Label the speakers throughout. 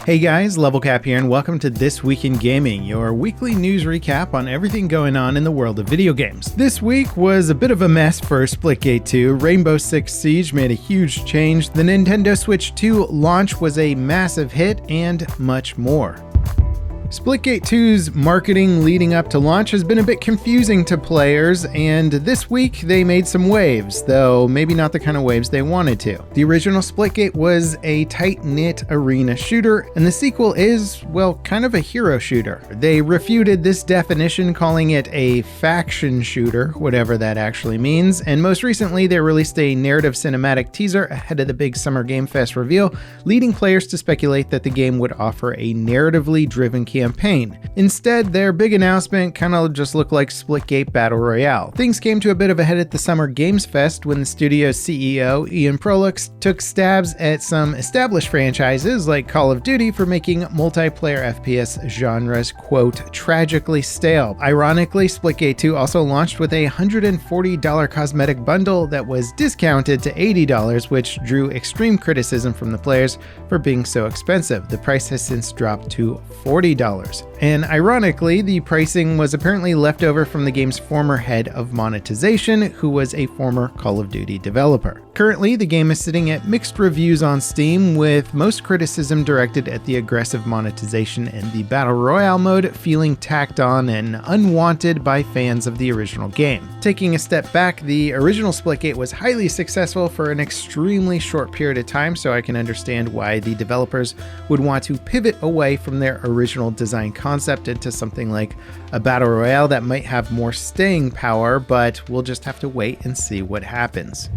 Speaker 1: Hey guys, Level Cap here, and welcome to This Week in Gaming, your weekly news recap on everything going on in the world of video games. This week was a bit of a mess for Splitgate 2. Rainbow Six Siege made a huge change, the Nintendo Switch 2 launch was a massive hit, and much more. Splitgate 2's marketing leading up to launch has been a bit confusing to players, and this week they made some waves, though maybe not the kind of waves they wanted to. The original Splitgate was a tight-knit arena shooter, and the sequel is, well, kind of a hero shooter. They refuted this definition, calling it a faction shooter, whatever that actually means, and most recently they released a narrative cinematic teaser ahead of the big Summer Game Fest reveal, leading players to speculate that the game would offer a narratively driven campaign. Instead, their big announcement kind of just looked like Splitgate Battle Royale. Things came to a bit of a head at the Summer Games Fest when the studio's CEO, Ian Prolix, took stabs at some established franchises like Call of Duty for making multiplayer FPS genres, quote, tragically stale. Ironically, Splitgate 2 also launched with a $140 cosmetic bundle that was discounted to $80, which drew extreme criticism from the players for being so expensive. The price has since dropped to $40. And ironically, the pricing was apparently left over from the game's former head of monetization, who was a former Call of Duty developer. Currently, the game is sitting at mixed reviews on Steam, with most criticism directed at the aggressive monetization and the Battle Royale mode feeling tacked on and unwanted by fans of the original game. Taking a step back, the original Splitgate was highly successful for an extremely short period of time, so I can understand why the developers would want to pivot away from their original design concept into something like a Battle Royale that might have more staying power, but we'll just have to wait and see what happens.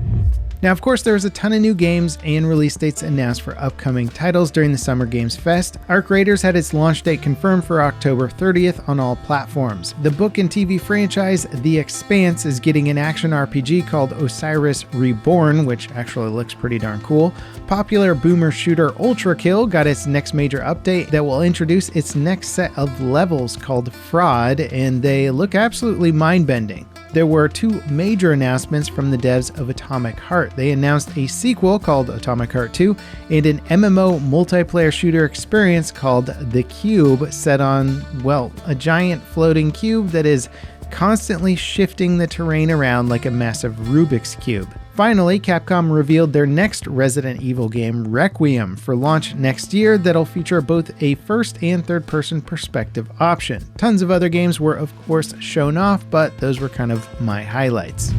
Speaker 1: Now, of course, there was a ton of new games and release dates announced for upcoming titles during the Summer Games Fest. Arc Raiders had its launch date confirmed for October 30th on all platforms. The book and TV franchise The Expanse is getting an action RPG called Osiris Reborn, which actually looks pretty darn cool. Popular boomer shooter Ultra Kill got its next major update that will introduce its next set of levels called Fraud, and they look absolutely mind-bending. There were two major announcements from the devs of Atomic Heart. They announced a sequel called Atomic Heart 2 and an MMO multiplayer shooter experience called The Cube, set on, well, a giant floating cube that is constantly shifting the terrain around like a massive Rubik's Cube. Finally, Capcom revealed their next Resident Evil game, Requiem, for launch next year that'll feature both a first and third person perspective option. Tons of other games were of course shown off, but those were kind of my highlights.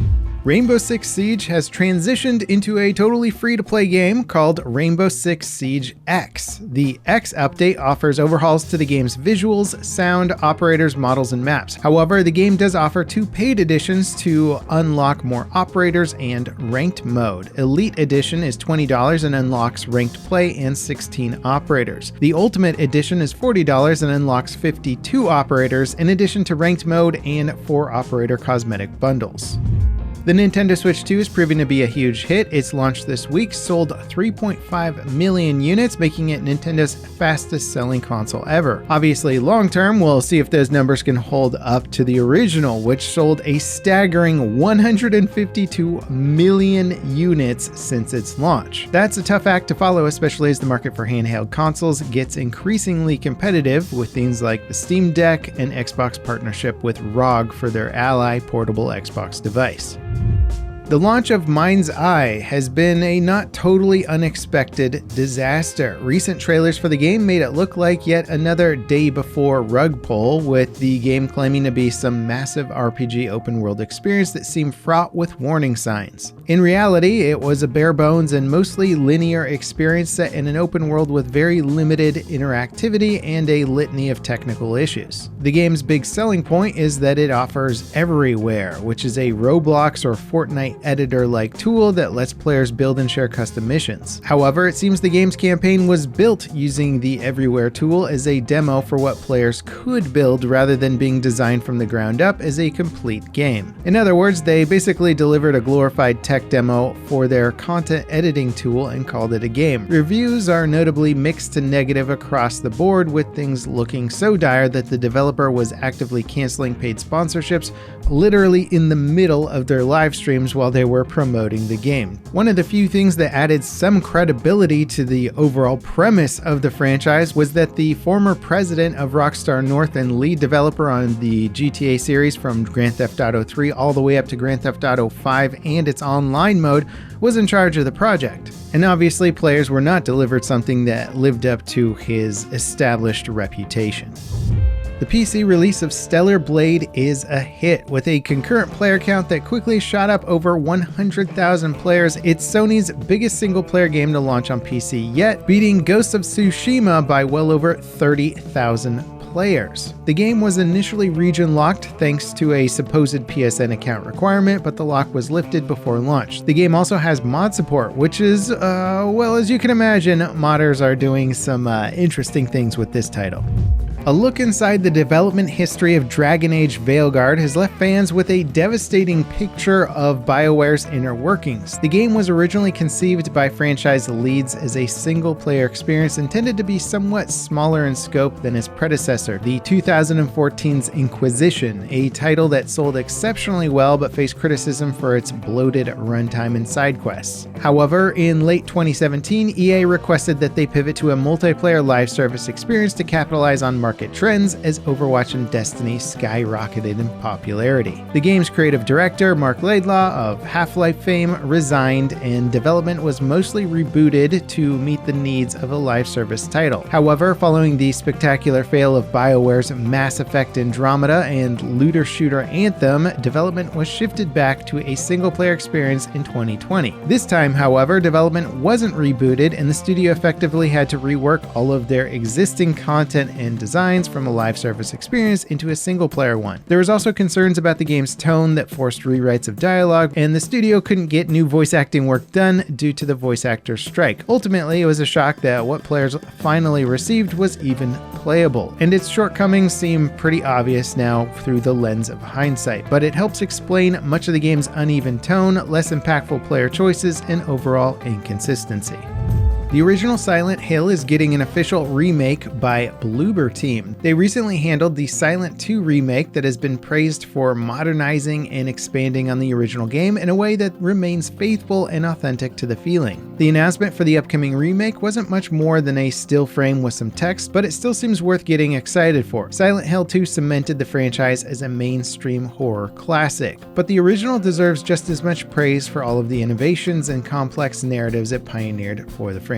Speaker 1: Rainbow Six Siege has transitioned into a totally free-to-play game called Rainbow Six Siege X. The X update offers overhauls to the game's visuals, sound, operators, models, and maps. However, the game does offer two paid editions to unlock more operators and ranked mode. Elite Edition is $20 and unlocks ranked play and 16 operators. The Ultimate Edition is $40 and unlocks 52 operators in addition to ranked mode and 4 operator cosmetic bundles. The Nintendo Switch 2 is proving to be a huge hit. Its launch this week sold 3.5 million units, making it Nintendo's fastest selling console ever. Obviously, long term, we'll see if those numbers can hold up to the original, which sold a staggering 152 million units since its launch. That's a tough act to follow, especially as the market for handheld consoles gets increasingly competitive with things like the Steam Deck and Xbox partnership with ROG for their Ally portable Xbox device. The launch of MindsEye has been a not totally unexpected disaster. Recent trailers for the game made it look like yet another day before rug pull, with the game claiming to be some massive RPG open world experience that seemed fraught with warning signs. In reality, it was a bare bones and mostly linear experience set in an open world with very limited interactivity and a litany of technical issues. The game's big selling point is that it offers Everywhere, which is a Roblox or Fortnite editor-like tool that lets players build and share custom missions. However, it seems the game's campaign was built using the Everywhere tool as a demo for what players could build rather than being designed from the ground up as a complete game. In other words, they basically delivered a glorified tech demo for their content editing tool and called it a game. Reviews are notably mixed to negative across the board, with things looking so dire that the developer was actively canceling paid sponsorships literally in the middle of their live streams while while they were promoting the game. One of the few things that added some credibility to the overall premise of the franchise was that the former president of Rockstar North and lead developer on the GTA series from Grand Theft Auto 3 all the way up to Grand Theft Auto 5 and its online mode was in charge of the project. And obviously players were not delivered something that lived up to his established reputation. The PC release of Stellar Blade is a hit, with a concurrent player count that quickly shot up over 100,000 players. It's Sony's biggest single-player game to launch on PC yet, beating Ghost of Tsushima by well over 30,000 players. The game was initially region-locked thanks to a supposed PSN account requirement, but the lock was lifted before launch. The game also has mod support, which is, well, as you can imagine, modders are doing some interesting things with this title. A look inside the development history of Dragon Age Veilguard has left fans with a devastating picture of BioWare's inner workings. The game was originally conceived by franchise leads as a single-player experience intended to be somewhat smaller in scope than its predecessor, the 2014's Inquisition, a title that sold exceptionally well but faced criticism for its bloated runtime and side quests. However, in late 2017, EA requested that they pivot to a multiplayer live service experience to capitalize on market trends as Overwatch and Destiny skyrocketed in popularity. The game's creative director, Mark Laidlaw of Half-Life fame, resigned, and development was mostly rebooted to meet the needs of a live service title. However, following the spectacular fail of BioWare's Mass Effect Andromeda and looter shooter Anthem, development was shifted back to a single-player experience in 2020. This time, however, development wasn't rebooted, and the studio effectively had to rework all of their existing content and design from a live service experience into a single-player one. There was also concerns about the game's tone that forced rewrites of dialogue, and the studio couldn't get new voice acting work done due to the voice actors' strike. Ultimately, it was a shock that what players finally received was even playable, and its shortcomings seem pretty obvious now through the lens of hindsight, but it helps explain much of the game's uneven tone, less impactful player choices, and overall inconsistency. The original Silent Hill is getting an official remake by Bloober Team. They recently handled the Silent 2 remake that has been praised for modernizing and expanding on the original game in a way that remains faithful and authentic to the feeling. The announcement for the upcoming remake wasn't much more than a still frame with some text, but it still seems worth getting excited for. Silent Hill 2 cemented the franchise as a mainstream horror classic, but the original deserves just as much praise for all of the innovations and complex narratives it pioneered for the franchise.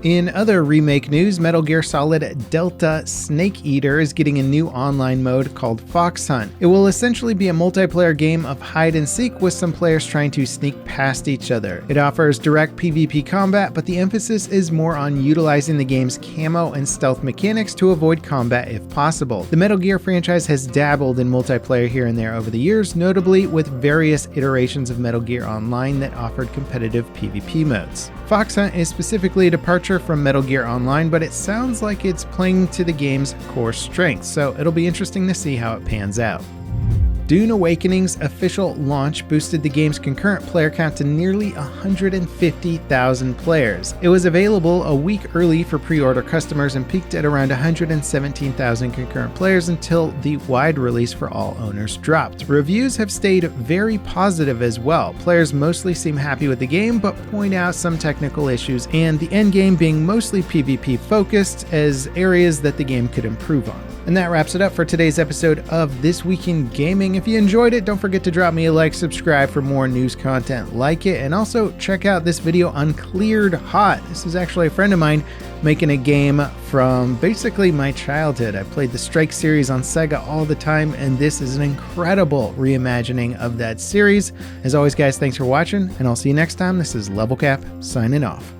Speaker 1: In other remake news, Metal Gear Solid Delta Snake Eater is getting a new online mode called Fox Hunt. It will essentially be a multiplayer game of hide and seek with some players trying to sneak past each other. It offers direct PvP combat, but the emphasis is more on utilizing the game's camo and stealth mechanics to avoid combat if possible. The Metal Gear franchise has dabbled in multiplayer here and there over the years, notably with various iterations of Metal Gear Online that offered competitive PvP modes. Fox Hunt is specifically a departure from Metal Gear Online, but it sounds like it's playing to the game's core strengths, so it'll be interesting to see how it pans out. Dune Awakening's official launch boosted the game's concurrent player count to nearly 150,000 players. It was available a week early for pre-order customers and peaked at around 117,000 concurrent players until the wide release for all owners dropped. Reviews have stayed very positive as well. Players mostly seem happy with the game, but point out some technical issues, and the endgame being mostly PvP focused as areas that the game could improve on. And that wraps it up for today's episode of This Week in Gaming. If you enjoyed it, don't forget to drop me a like, subscribe for more news content like it, and also check out this video on Cleared Hot. This is actually a friend of mine making a game from basically my childhood. I played the Strike series on Sega all the time, and this is an incredible reimagining of that series. As always, guys, thanks for watching, and I'll see you next time. This is Level Cap signing off.